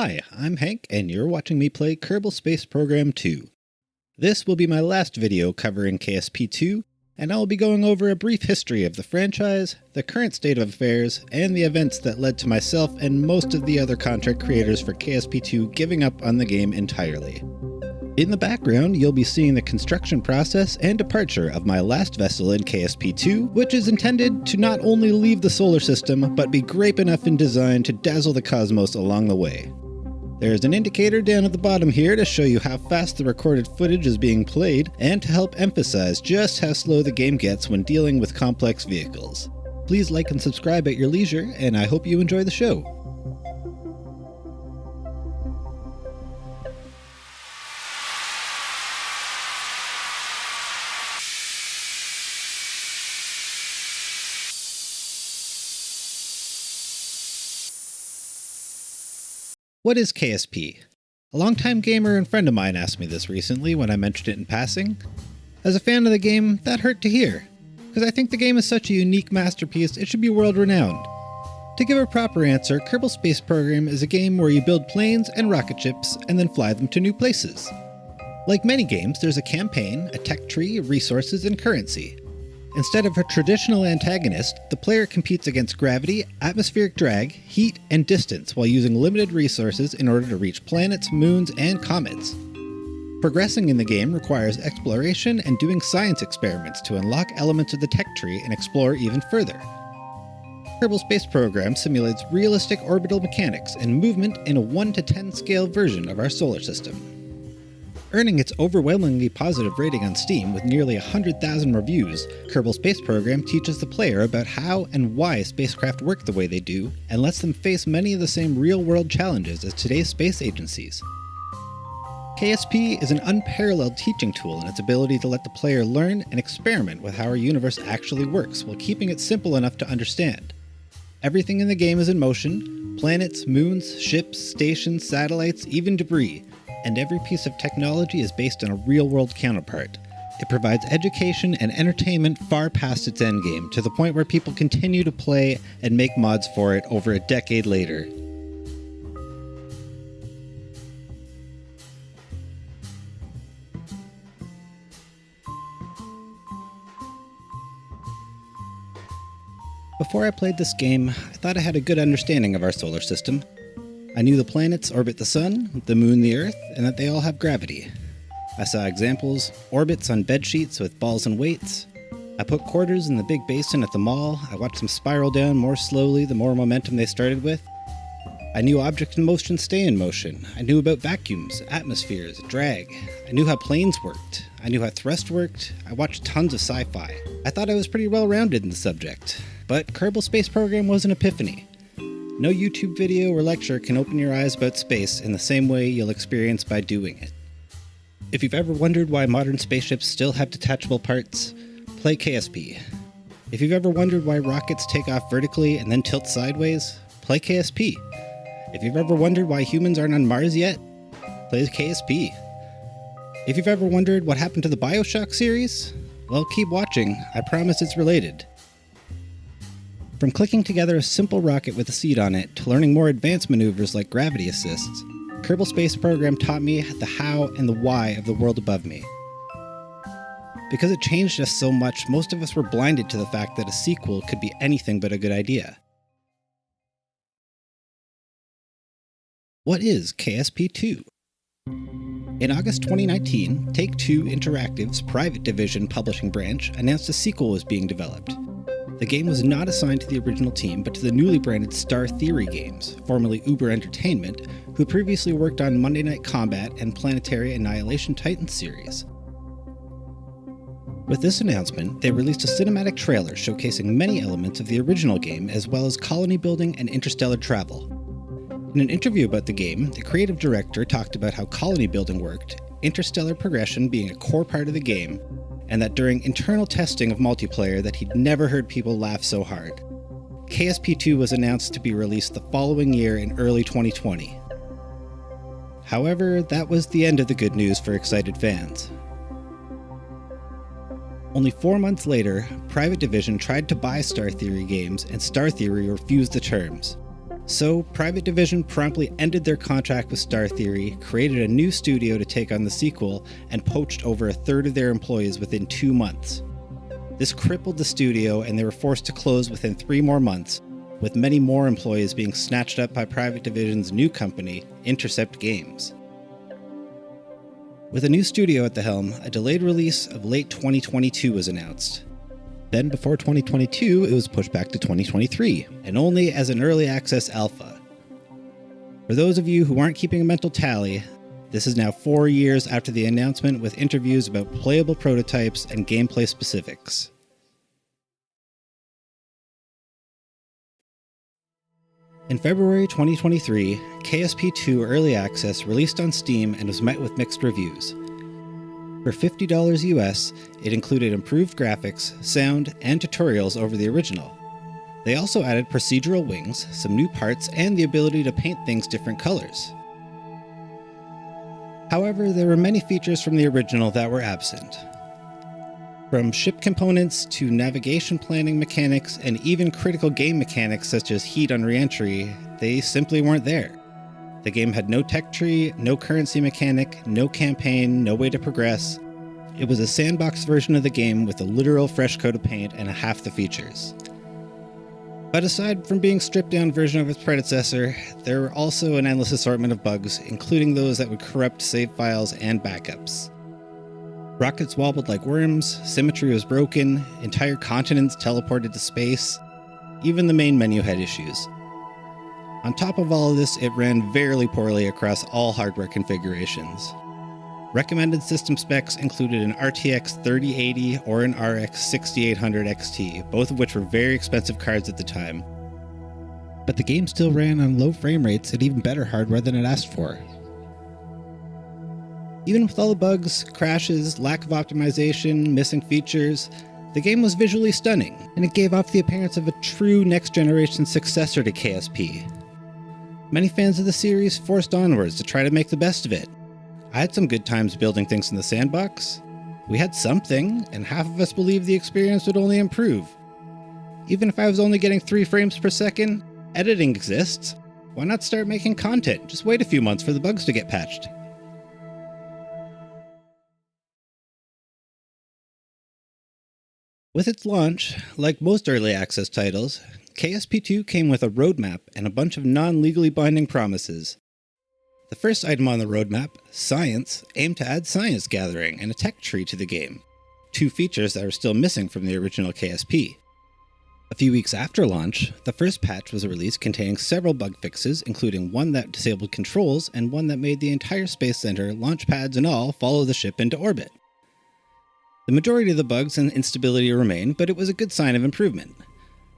Hi, I'm Hank, and you're watching me play Kerbal Space Program 2. This will be my last video covering KSP2, and I'll be going over a brief history of the franchise, the current state of affairs, and the events that led to myself and most of the other content creators for KSP2 giving up on the game entirely. In the background, you'll be seeing the construction process and departure of my last vessel in KSP2, which is intended to not only leave the solar system, but be Grape enough in design to dazzle the cosmos along the way. There's an indicator down at the bottom here to show you how fast the recorded footage is being played, and to help emphasize just how slow the game gets when dealing with complex vehicles. Please like and subscribe at your leisure, and I hope you enjoy the show. What is KSP? A longtime gamer and friend of mine asked me this recently when I mentioned it in passing. As a fan of the game, that hurt to hear, because I think the game is such a unique masterpiece it should be world-renowned. To give a proper answer, Kerbal Space Program is a game where you build planes and rocket ships and then fly them to new places. Like many games, there's a campaign, a tech tree, resources, and currency. Instead of a traditional antagonist, the player competes against gravity, atmospheric drag, heat, and distance while using limited resources in order to reach planets, moons, and comets. Progressing in the game requires exploration and doing science experiments to unlock elements of the tech tree and explore even further. Kerbal Space Program simulates realistic orbital mechanics and movement in a 1 to 10 scale version of our solar system. Earning its overwhelmingly positive rating on Steam with nearly 100,000 reviews, Kerbal Space Program teaches the player about how and why spacecraft work the way they do, and lets them face many of the same real-world challenges as today's space agencies. KSP is an unparalleled teaching tool in its ability to let the player learn and experiment with how our universe actually works while keeping it simple enough to understand. Everything in the game is in motion: planets, moons, ships, stations, satellites, even debris. And every piece of technology is based on a real-world counterpart. It provides education and entertainment far past its endgame, to the point where people continue to play and make mods for it over a decade later. Before I played this game, I thought I had a good understanding of our solar system. I knew the planets orbit the sun, the moon the earth, and that they all have gravity. I saw examples, orbits on bedsheets with balls and weights. I put quarters in the big basin at the mall. I watched them spiral down more slowly the more momentum they started with. I knew objects in motion stay in motion. I knew about vacuums, atmospheres, drag. I knew how planes worked. I knew how thrust worked. I watched tons of sci-fi. I thought I was pretty well-rounded in the subject. But Kerbal Space Program was an epiphany. No YouTube video or lecture can open your eyes about space in the same way you'll experience by doing it. If you've ever wondered why modern spaceships still have detachable parts, play KSP. If you've ever wondered why rockets take off vertically and then tilt sideways, play KSP. If you've ever wondered why humans aren't on Mars yet, play KSP. If you've ever wondered what happened to the Bioshock series, well, keep watching. I promise it's related. From clicking together a simple rocket with a seat on it to learning more advanced maneuvers like gravity assists, Kerbal Space Program taught me the how and the why of the world above me. Because it changed us so much, most of us were blinded to the fact that a sequel could be anything but a good idea. What is KSP2? In August 2019, Take-Two Interactive's private division publishing branch announced a sequel was being developed. The game was not assigned to the original team, but to the newly branded Star Theory Games, formerly Uber Entertainment, who previously worked on Monday Night Combat and Planetary Annihilation Titans series. With this announcement, they released a cinematic trailer showcasing many elements of the original game, as well as colony building and interstellar travel. In an interview about the game, the creative director talked about how colony building worked, interstellar progression being a core part of the game, and that during internal testing of multiplayer that he'd never heard people laugh so hard. KSP2 was announced to be released the following year in early 2020. However, that was the end of the good news for excited fans. Only 4 months later, Private Division tried to buy Star Theory Games, and Star Theory refused the terms. So, Private Division promptly ended their contract with Star Theory, created a new studio to take on the sequel, and poached over a third of their employees within 2 months. This crippled the studio, and they were forced to close within 3 more months, with many more employees being snatched up by Private Division's new company, Intercept Games. With a new studio at the helm, a delayed release of late 2022 was announced. Then, before 2022, it was pushed back to 2023, and only as an early access alpha. For those of you who aren't keeping a mental tally, this is now 4 years after the announcement, with interviews about playable prototypes and gameplay specifics. In February 2023, KSP2 Early Access released on Steam and was met with mixed reviews. For $50 US, it included improved graphics, sound, and tutorials over the original. They also added procedural wings, some new parts, and the ability to paint things different colors. However, there were many features from the original that were absent. From ship components to navigation planning mechanics and even critical game mechanics such as heat on re-entry, they simply weren't there. The game had no tech tree, no currency mechanic, no campaign, no way to progress. It was a sandbox version of the game with a literal fresh coat of paint and half the features. But aside from being a stripped-down version of its predecessor, there were also an endless assortment of bugs, including those that would corrupt save files and backups. Rockets wobbled like worms, symmetry was broken, entire continents teleported to space, even the main menu had issues. On top of all of this, it ran very poorly across all hardware configurations. Recommended system specs included an RTX 3080 or an RX 6800 XT, both of which were very expensive cards at the time. But the game still ran on low frame rates and even better hardware than it asked for. Even with all the bugs, crashes, lack of optimization, missing features, the game was visually stunning, and it gave off the appearance of a true next-generation successor to KSP. Many fans of the series forced onwards to try to make the best of it. I had some good times building things in the sandbox. We had something, and half of us believed the experience would only improve. Even if I was only getting 3 frames per second, editing exists. Why not start making content? Just wait a few months for the bugs to get patched. With its launch, like most early access titles, KSP2 came with a roadmap and a bunch of non-legally binding promises. The first item on the roadmap, Science, aimed to add science gathering and a tech tree to the game, 2 features that are still missing from the original KSP. A few weeks after launch, the first patch was released containing several bug fixes, including one that disabled controls and one that made the entire Space Center, launch pads and all, follow the ship into orbit. The majority of the bugs and instability remain, but it was a good sign of improvement.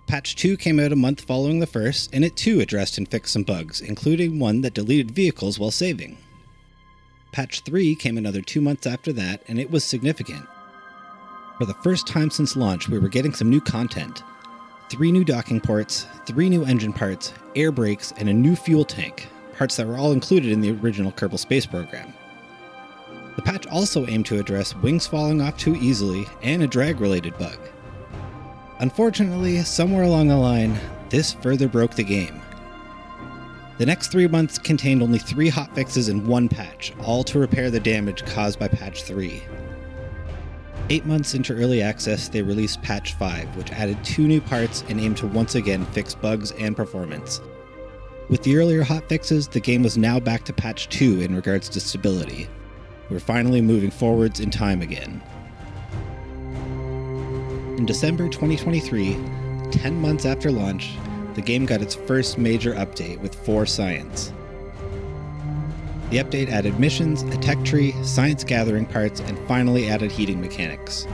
Patch 2 came out a month following the first, and it too addressed and fixed some bugs, including one that deleted vehicles while saving. Patch 3 came another 2 months after that, and it was significant. For the first time since launch, we were getting some new content. 3 new docking ports, 3 new engine parts, air brakes, and a new fuel tank, parts that were all included in the original Kerbal Space Program. The patch also aimed to address wings falling off too easily and a drag-related bug. Unfortunately, somewhere along the line, this further broke the game. The next 3 months contained only 3 hotfixes and 1 patch, all to repair the damage caused by patch 3. 8 months into early access, they released patch 5, which added 2 new parts and aimed to once again fix bugs and performance. With the earlier hotfixes, the game was now back to patch 2 in regards to stability. We're finally moving forwards in time again. In December 2023, 10 months after launch, the game got its first major update with 4 Science. The update added missions, a tech tree, science gathering parts, and finally added heating mechanics.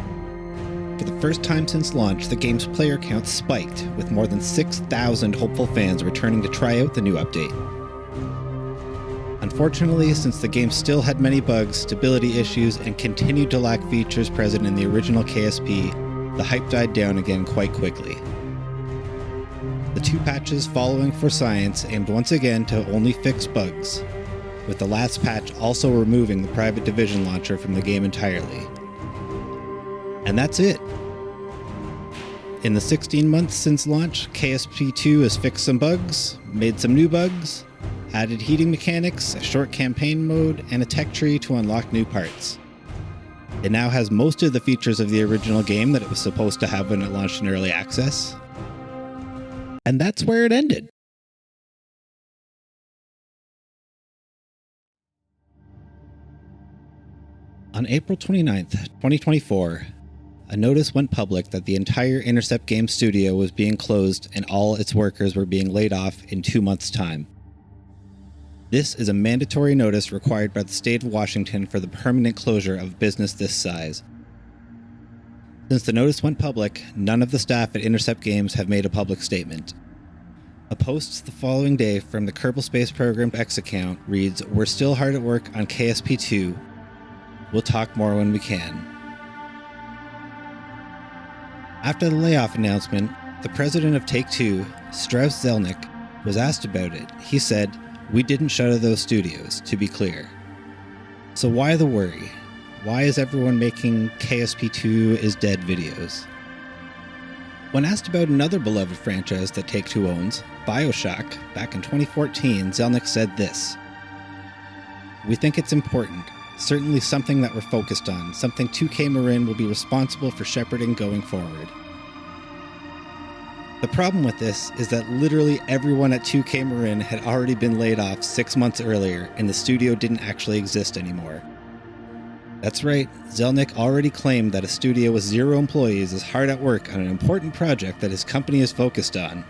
For the first time since launch, the game's player count spiked, with more than 6,000 hopeful fans returning to try out the new update. Unfortunately, since the game still had many bugs, stability issues, and continued to lack features present in the original KSP, the hype died down again quite quickly. The 2 patches following for Science aimed once again to only fix bugs, with the last patch also removing the Private Division launcher from the game entirely. And that's it. In the 16 months since launch, KSP2 has fixed some bugs, made some new bugs, added heating mechanics, a short campaign mode, and a tech tree to unlock new parts. It now has most of the features of the original game that it was supposed to have when it launched in early access. And that's where it ended. On April 29th, 2024, a notice went public that the entire Intercept Games studio was being closed and all its workers were being laid off in 2 months' time. This is a mandatory notice required by the state of Washington for the permanent closure of a business this size. Since the notice went public, none of the staff at Intercept Games have made a public statement. A post the following day from the Kerbal Space Program X account reads, "We're still hard at work on KSP2. We'll talk more when we can." After the layoff announcement, the president of Take-Two, Strauss Zelnick, was asked about it. He said, "We didn't shutter those studios, to be clear." So why the worry? Why is everyone making KSP2 is dead videos? When asked about another beloved franchise that Take-Two owns, Bioshock, back in 2014, Zelnick said this: "We think it's important, certainly something that we're focused on, something 2K Marin will be responsible for shepherding going forward." The problem with this is that literally everyone at 2K Marin had already been laid off 6 months earlier, and the studio didn't actually exist anymore. That's right, Zelnick already claimed that a studio with 0 employees is hard at work on an important project that his company is focused on.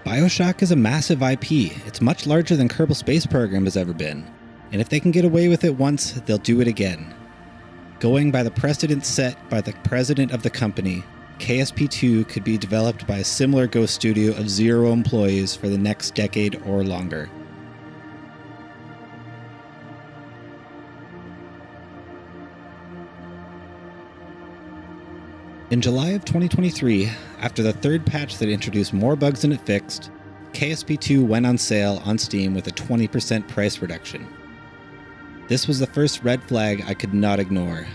Bioshock is a massive IP. It's much larger than Kerbal Space Program has ever been. And if they can get away with it once, they'll do it again. Going by the precedent set by the president of the company, KSP2 could be developed by a similar ghost studio of 0 employees for the next decade or longer. In July of 2023, after the third patch that introduced more bugs than it fixed, KSP2 went on sale on Steam with a 20% price reduction. This was the first red flag I could not ignore.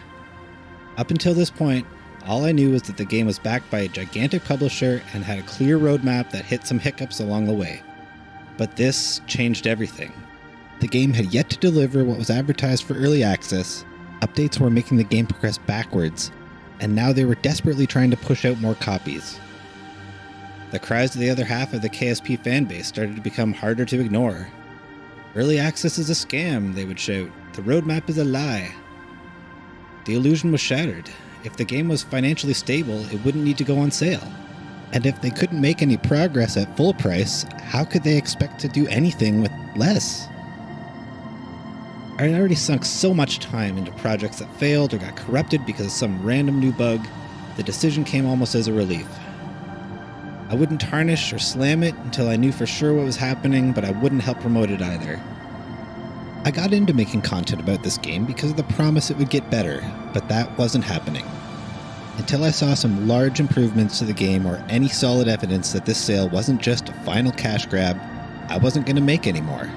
Up until this point, all I knew was that the game was backed by a gigantic publisher and had a clear roadmap that hit some hiccups along the way. But this changed everything. The game had yet to deliver what was advertised for early access, updates were making the game progress backwards, and now they were desperately trying to push out more copies. The cries of the other half of the KSP fanbase started to become harder to ignore. "Early access is a scam," they would shout. "The roadmap is a lie." The illusion was shattered. If the game was financially stable, it wouldn't need to go on sale. And if they couldn't make any progress at full price, how could they expect to do anything with less? I had already sunk so much time into projects that failed or got corrupted because of some random new bug, the decision came almost as a relief. I wouldn't tarnish or slam it until I knew for sure what was happening, but I wouldn't help promote it either. I got into making content about this game because of the promise it would get better, but that wasn't happening. Until I saw some large improvements to the game or any solid evidence that this sale wasn't just a final cash grab, I wasn't going to make any more.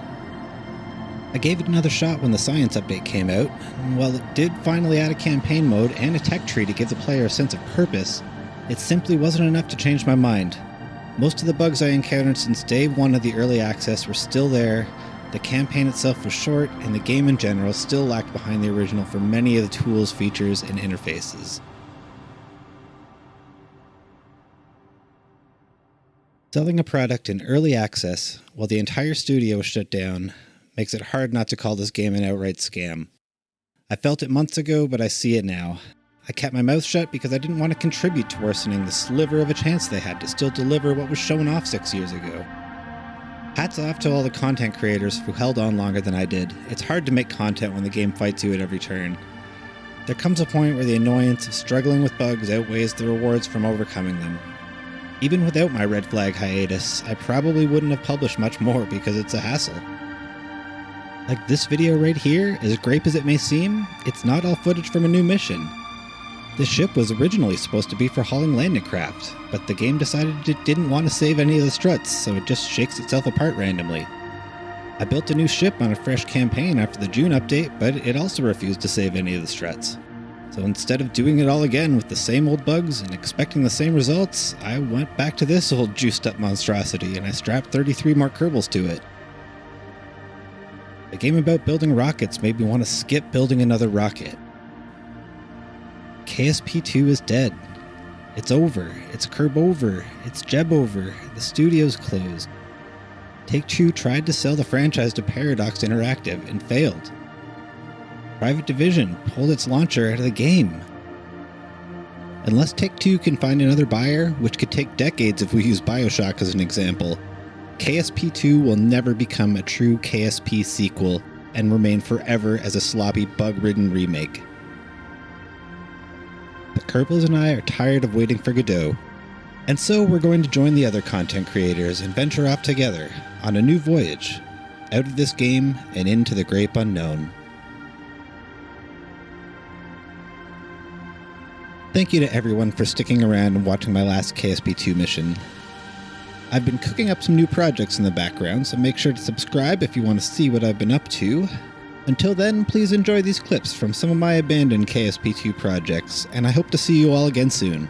I gave it another shot when the science update came out, and while it did finally add a campaign mode and a tech tree to give the player a sense of purpose, it simply wasn't enough to change my mind. Most of the bugs I encountered since day 1 of the early access were still there, the campaign itself was short, and the game in general still lacked behind the original for many of the tools, features, and interfaces. Selling a product in early access while the entire studio was shut down makes it hard not to call this game an outright scam. I felt it months ago, but I see it now. I kept my mouth shut because I didn't want to contribute to worsening the sliver of a chance they had to still deliver what was shown off 6 years ago. Hats off to all the content creators who held on longer than I did. It's hard to make content when the game fights you at every turn. There comes a point where the annoyance of struggling with bugs outweighs the rewards from overcoming them. Even without my red flag hiatus, I probably wouldn't have published much more because it's a hassle. Like this video right here, as Grape as it may seem, it's not all footage from a new mission. This ship was originally supposed to be for hauling landing craft, but the game decided it didn't want to save any of the struts, so it just shakes itself apart randomly. I built a new ship on a fresh campaign after the June update, but it also refused to save any of the struts. So instead of doing it all again with the same old bugs and expecting the same results, I went back to this old juiced up monstrosity and I strapped 33 more Kerbols to it. A game about building rockets made me want to skip building another rocket. KSP2 is dead. It's over. It's Kerbover. It's Jebover. The studio's closed. Take-Two tried to sell the franchise to Paradox Interactive and failed. Private Division pulled its launcher out of the game. Unless Take-Two can find another buyer, which could take decades if we use Bioshock as an example, KSP2 will never become a true KSP sequel and remain forever as a sloppy, bug-ridden remake. The Kerbols and I are tired of waiting for Godot, and so we're going to join the other content creators and venture off together on a new voyage, out of this game and into the Grape unknown. Thank you to everyone for sticking around and watching my last KSP2 mission. I've been cooking up some new projects in the background, so make sure to subscribe if you want to see what I've been up to. Until then, please enjoy these clips from some of my abandoned KSP2 projects, and I hope to see you all again soon.